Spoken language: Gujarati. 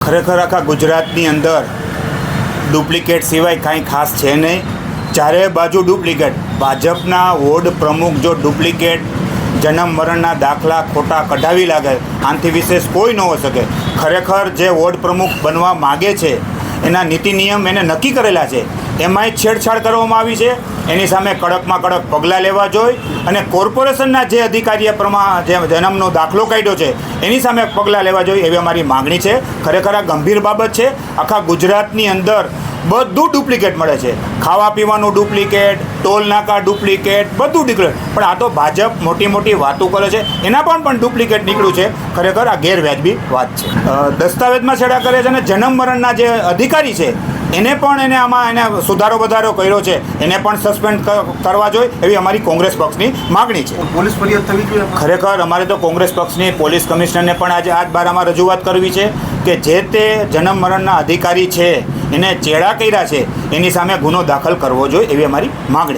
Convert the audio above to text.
ખરેખર આખા ગુજરાતની અંદર ડુપ્લિકેટ સિવાય કાંઈ ખાસ છે નહીં. ચારે બાજુ ડુપ્લિકેટ. ભાજપના વોર્ડ પ્રમુખ જો ડુપ્લિકેટ જન્મ મરણના દાખલા ખોટા કઢાવી લાગે, આનાથી વિશેષ કોઈ ન હોઈ શકે. ખરેખર જે વોર્ડ પ્રમુખ બનવા માગે છે એના નીતિ નિયમ એને નક્કી કરેલા છે, એમાંય છેડછાડ કરવામાં આવી છે. એની સામે કડકમાં કડક પગલાં લેવા જોઈએ અને કોર્પોરેશનના જે અધિકારીએ જે જન્મનો દાખલો કાઢ્યો છે એની સામે પગલાં લેવા જોઈએ એવી અમારી માગણી છે. ખરેખર આ ગંભીર બાબત છે. આખા ગુજરાતની અંદર બધું ડુપ્લિકેટ મળે છે. ખાવા પીવાનું ડુપ્લિકેટ, ટોલ નાકા ડુપ્લિકેટ, બધું ડુપ્લિકેટ. પણ આ તો ભાજપ મોટી મોટી વાતો કરે છે, એના પણ ડુપ્લિકેટ નીકળ્યું છે. ખરેખર આ ગેરવ્યાજબી વાત છે. દસ્તાવેજમાં છેડા કરે છે અને જન્મ મરણના જે અધિકારી છે એને આમાં સુધારો વધારો કર્યો છે, એને પણ સસ્પેન્ડ કરવા જોઈએ એવી અમારી કોંગ્રેસ પક્ષની માગણી છે. પોલીસ ફરિયાદ થવી જોઈએ. ખરેખર અમારે તો કોંગ્રેસ પક્ષની પોલીસ કમિશનરને પણ આજે આ જ બારામાં રજૂઆત કરવી છે કે જે તે જન્મ મરણના અધિકારી છે એને ચેડા કર્યા છે એની સામે ગુનો દાખલ કરવો જોઈએ એવી અમારી માગણી છે.